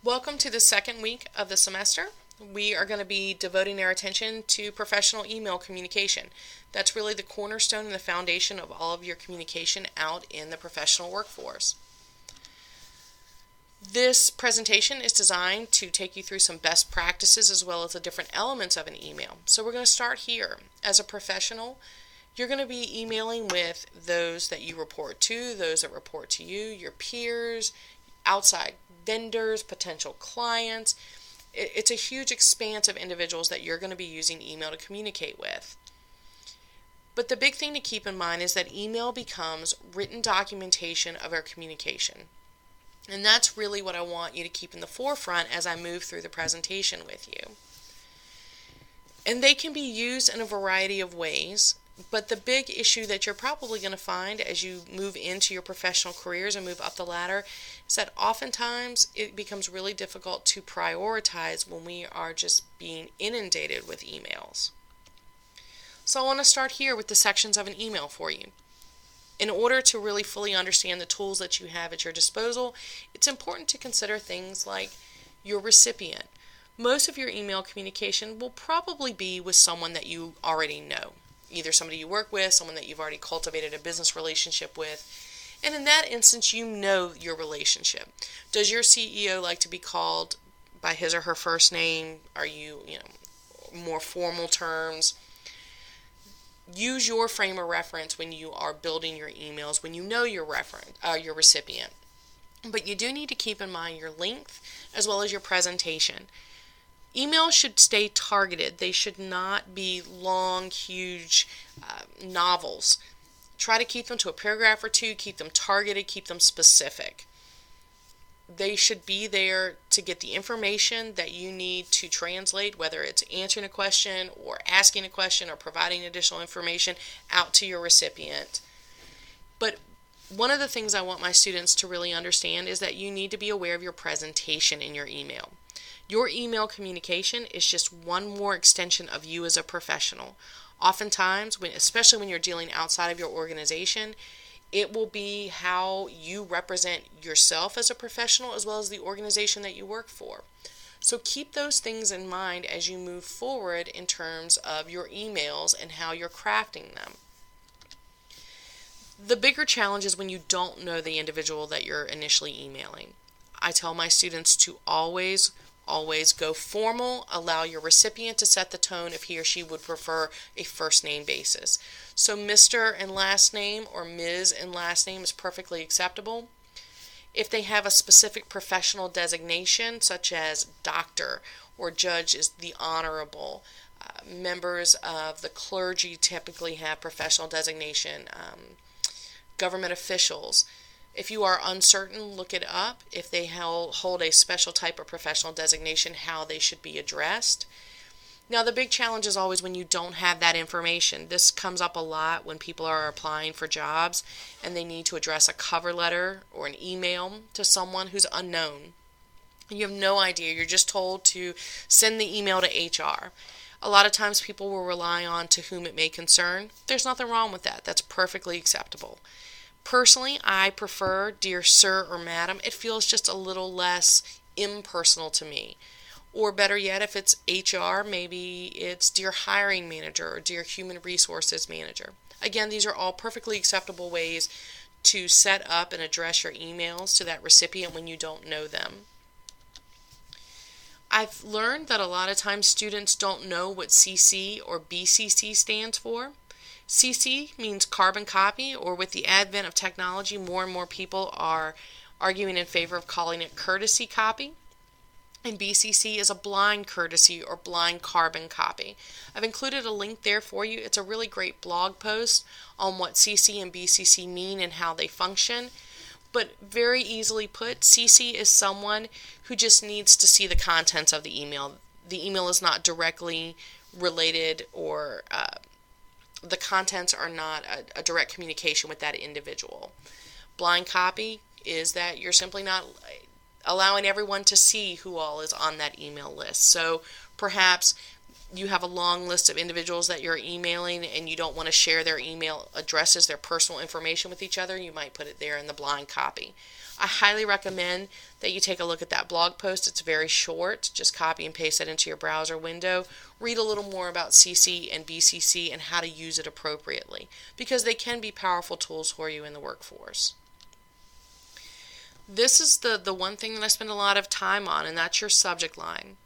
Welcome to the second week of the semester. We are going to be devoting our attention to professional email communication. That's really the cornerstone and the foundation of all of your communication out in the professional workforce. This presentation is designed to take you through some best practices as well as the different elements of an email. So we're going to start here. As a professional, you're going to be emailing with those that you report to, those that report to you, your peers, outside vendors, potential clients. It's a huge expanse of individuals that you're going to be using email to communicate with. But the big thing to keep in mind is that email becomes written documentation of our communication. And that's really what I want you to keep in the forefront as I move through the presentation with you. And they can be used in a variety of ways. But the big issue that you're probably going to find as you move into your professional careers and move up the ladder is that oftentimes it becomes really difficult to prioritize when we are just being inundated with emails. So I want to start here with the sections of an email for you. In order to really fully understand the tools that you have at your disposal, it's important to consider things like your recipient. Most of your email communication will probably be with someone that you already know. Either somebody you work with, someone that you've already cultivated a business relationship with. And in that instance, you know your relationship. Does your CEO like to be called by his or her first name? Are you more formal terms? Use your frame of reference when you are building your emails, when you know your recipient. But you do need to keep in mind your length as well as your presentation. Emails should stay targeted. They should not be long, huge novels. Try to keep them to a paragraph or two, keep them targeted, keep them specific. They should be there to get the information that you need to translate, whether it's answering a question or asking a question or providing additional information out to your recipient. But one of the things I want my students to really understand is that you need to be aware of your presentation in your email. Your email communication is just one more extension of you as a professional. Oftentimes, especially when you're dealing outside of your organization, it will be how you represent yourself as a professional as well as the organization that you work for. So keep those things in mind as you move forward in terms of your emails and how you're crafting them. The bigger challenge is when you don't know the individual that you're initially emailing. I tell my students to always go formal. Allow your recipient to set the tone if he or she would prefer a first name basis. So Mr. and last name or Ms. and last name is perfectly acceptable. If they have a specific professional designation such as doctor or judge is the honorable, members of the clergy typically have professional designation, government officials. If you are uncertain, look it up. If they hold a special type of professional designation, how they should be addressed. Now, the big challenge is always when you don't have that information. This comes up a lot when people are applying for jobs and they need to address a cover letter or an email to someone who's unknown. You have no idea. You're just told to send the email to HR. A lot of times people will rely on to whom it may concern. There's nothing wrong with that. That's perfectly acceptable. Personally, I prefer Dear Sir or Madam. It feels just a little less impersonal to me. Or better yet, if it's HR, maybe it's Dear Hiring Manager or Dear Human Resources Manager. Again, these are all perfectly acceptable ways to set up and address your emails to that recipient when you don't know them. I've learned that a lot of times students don't know what CC or BCC stands for. CC means carbon copy, or with the advent of technology, more and more people are arguing in favor of calling it courtesy copy. And BCC is a blind courtesy or blind carbon copy. I've included a link there for you. It's a really great blog post on what CC and BCC mean and how they function. But very easily put, CC is someone who just needs to see the contents of the email. The email is not directly related or the contents are not a direct communication with that individual. Blind copy is that you're simply not allowing everyone to see who all is on that email list. So perhaps you have a long list of individuals that you're emailing and you don't want to share their email addresses, their personal information with each other. You might put it there in the blind copy. I highly recommend that you take a look at that blog post. It's very short. Just copy and paste it into your browser window. Read a little more about CC and BCC and how to use it appropriately, because they can be powerful tools for you in the workforce. This is the one thing that I spend a lot of time on, and that's your subject line.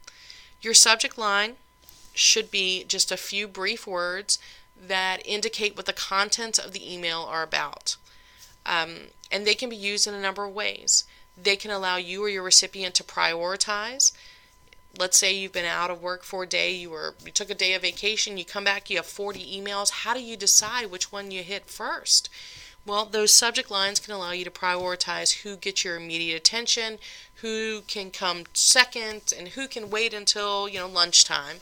Your subject line should be just a few brief words that indicate what the contents of the email are about. And they can be used in a number of ways. They can allow you or your recipient to prioritize. Let's say you've been out of work for a day, you took a day of vacation, you come back, you have 40 emails. How do you decide which one you hit first? Well, those subject lines can allow you to prioritize who gets your immediate attention, who can come second, and who can wait until, lunchtime.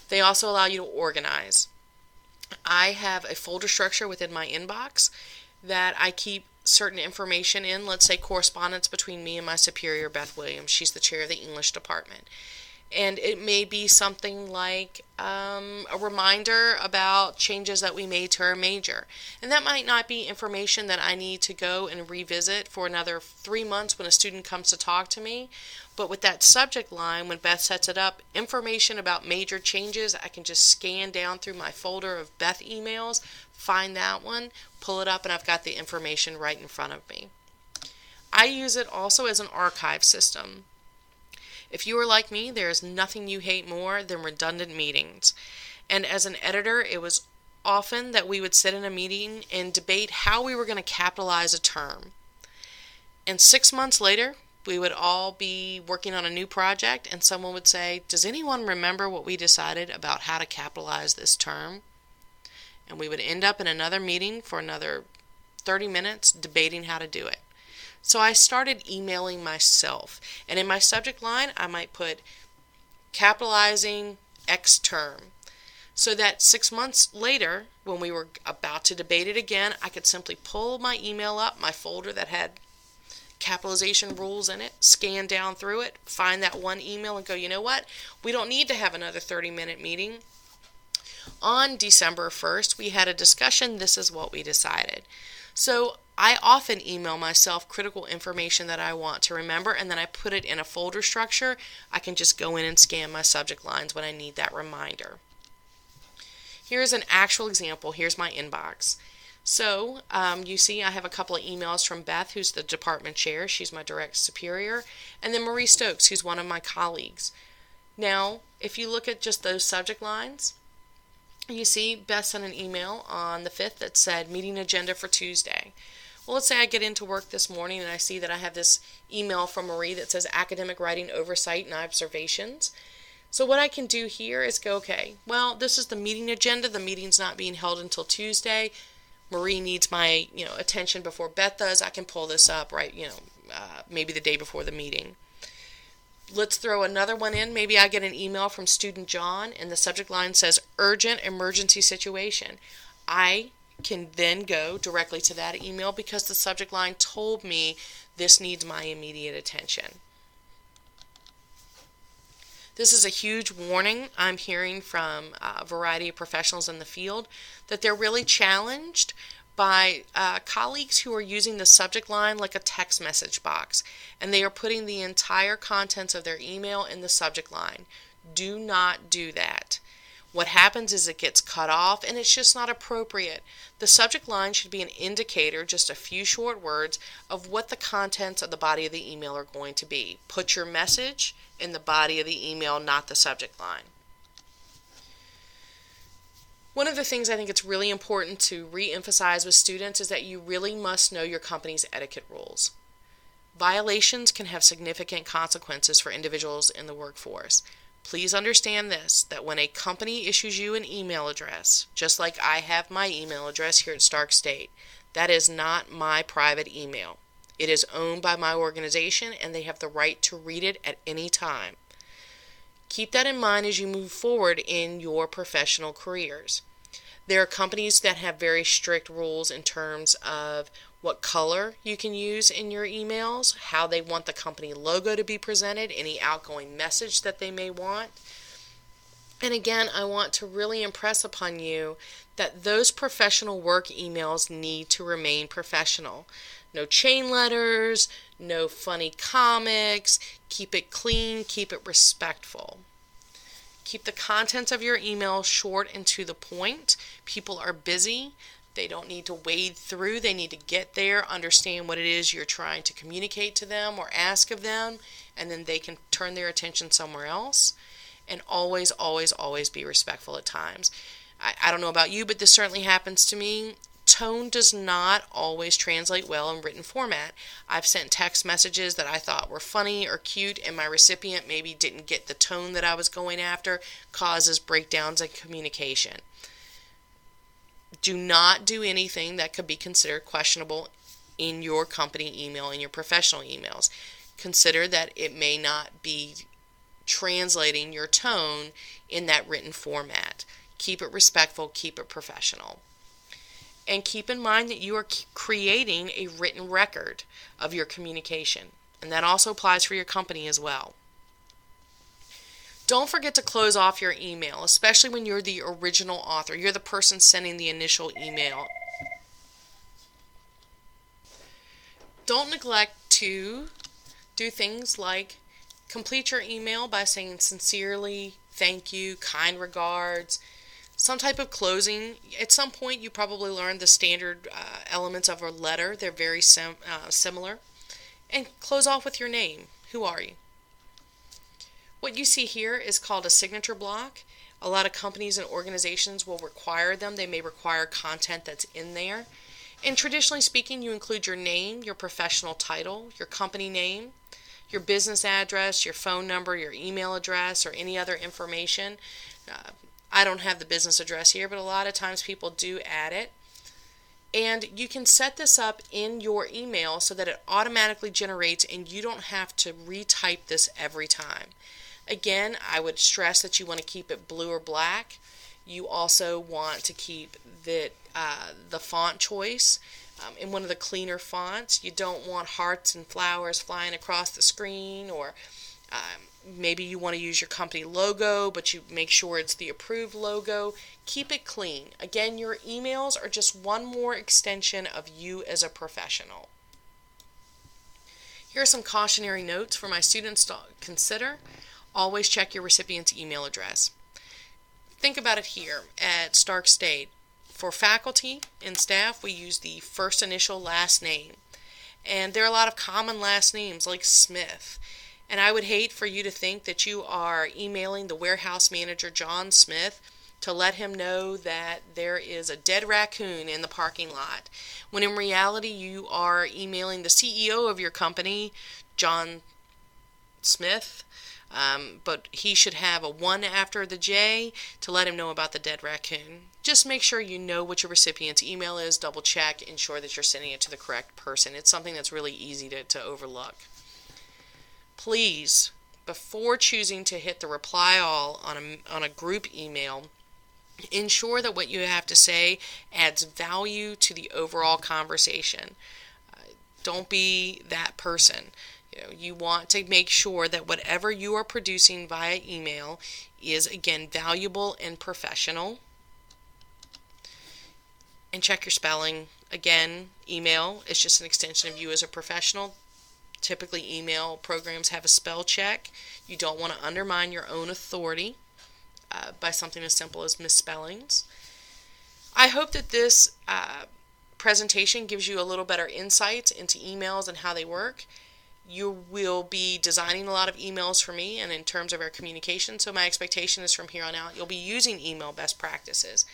They also allow you to organize. I have a folder structure within my inbox that I keep certain information in, let's say correspondence between me and my superior, Beth Williams. She's the chair of the English department. And it may be something like a reminder about changes that we made to our major. And that might not be information that I need to go and revisit for another 3 months when a student comes to talk to me. But with that subject line, when Beth sets it up, information about major changes, I can just scan down through my folder of Beth emails, find that one, pull it up, and I've got the information right in front of me. I use it also as an archive system. If you are like me, there is nothing you hate more than redundant meetings. And as an editor, it was often that we would sit in a meeting and debate how we were going to capitalize a term. And 6 months later, we would all be working on a new project, and someone would say, "Does anyone remember what we decided about how to capitalize this term?" And we would end up in another meeting for another 30 minutes debating how to do it. So I started emailing myself, and in my subject line I might put capitalizing X term, so that 6 months later, when we were about to debate it again, I could simply pull my email up, my folder that had capitalization rules in it, scan down through it, find that one email and go, you know what, we don't need to have another 30-minute meeting. On December 1st, we had a discussion. This is what we decided. So I often email myself critical information that I want to remember, and then I put it in a folder structure. I can just go in and scan my subject lines when I need that reminder. Here's an actual example. Here's my inbox. So you see I have a couple of emails from Beth, who's the department chair. She's my direct superior. And then Marie Stokes, who's one of my colleagues. Now, if you look at just those subject lines, you see Beth sent an email on the 5th that said meeting agenda for Tuesday. Well, let's say I get into work this morning and I see that I have this email from Marie that says academic writing oversight and observations. So what I can do here is go, okay, well, this is the meeting agenda. The meeting's not being held until Tuesday. Marie needs my, attention before Beth does. I can pull this up, right, maybe the day before the meeting. Let's throw another one in. Maybe I get an email from student John and the subject line says urgent emergency situation. I can then go directly to that email because the subject line told me this needs my immediate attention. This is a huge warning. I'm hearing from a variety of professionals in the field that they're really challenged by colleagues who are using the subject line like a text message box, and they are putting the entire contents of their email in the subject line. Do not do that. What happens is it gets cut off, and it's just not appropriate. The subject line should be an indicator, just a few short words, of what the contents of the body of the email are going to be. Put your message in the body of the email, not the subject line. One of the things I think it's really important to re-emphasize with students is that you really must know your company's etiquette rules. Violations can have significant consequences for individuals in the workforce. Please understand this, that when a company issues you an email address, just like I have my email address here at Stark State, that is not my private email. It is owned by my organization, and they have the right to read it at any time. Keep that in mind as you move forward in your professional careers. There are companies that have very strict rules in terms of what color you can use in your emails, how they want the company logo to be presented, any outgoing message that they may want. And again, I want to really impress upon you that those professional work emails need to remain professional. No chain letters, no funny comics. Keep it clean, keep it respectful. Keep the contents of your email short and to the point. People are busy. They don't need to wade through. They need to get there, understand what it is you're trying to communicate to them or ask of them, and then they can turn their attention somewhere else. And always, always, always be respectful at times. I don't know about you, but this certainly happens to me. Tone does not always translate well in written format. I've sent text messages that I thought were funny or cute, and my recipient maybe didn't get the tone that I was going after, causes breakdowns in communication. Do not do anything that could be considered questionable in your company email, in your professional emails. Consider that it may not be translating your tone in that written format. Keep it respectful, keep it professional. And keep in mind that you are creating a written record of your communication. And that also applies for your company as well. Don't forget to close off your email, especially when you're the original author. You're the person sending the initial email. Don't neglect to do things like complete your email by saying sincerely, thank you, kind regards, some type of closing. At some point you probably learned the standard elements of a letter. They're very similar. And close off with your name. Who are you? What you see here is called a signature block. A lot of companies and organizations will require them. They may require content that's in there. And traditionally speaking, you include your name, your professional title, your company name, your business address, your phone number, your email address, or any other information. I don't have the business address here, but a lot of times people do add it. And you can set this up in your email so that it automatically generates and you don't have to retype this every time. Again, I would stress that you want to keep it blue or black. You also want to keep the font choice in one of the cleaner fonts. You don't want hearts and flowers flying across the screen, or maybe you want to use your company logo, but you make sure it's the approved logo. Keep it clean. Again, your emails are just one more extension of you as a professional. Here are some cautionary notes for my students to consider. Always check your recipient's email address. Think about it here at Stark State. For faculty and staff, we use the first initial last name. And there are a lot of common last names like Smith. And I would hate for you to think that you are emailing the warehouse manager, John Smith, to let him know that there is a dead raccoon in the parking lot, when in reality you are emailing the CEO of your company, John Smith, but he should have a 1 after the J to let him know about the dead raccoon. Just make sure you know what your recipient's email is, double check, ensure that you're sending it to the correct person. It's something that's really easy to overlook. Please, before choosing to hit the reply all on a group email, ensure that what you have to say adds value to the overall conversation. Don't be that person. You want to make sure that whatever you are producing via email is, again, valuable and professional. And check your spelling. Again, email is just an extension of you as a professional. Typically, email programs have a spell check. You don't want to undermine your own authority by something as simple as misspellings. I hope that this presentation gives you a little better insight into emails and how they work. You will be designing a lot of emails for me and in terms of our communication, so my expectation is from here on out you'll be using email best practices.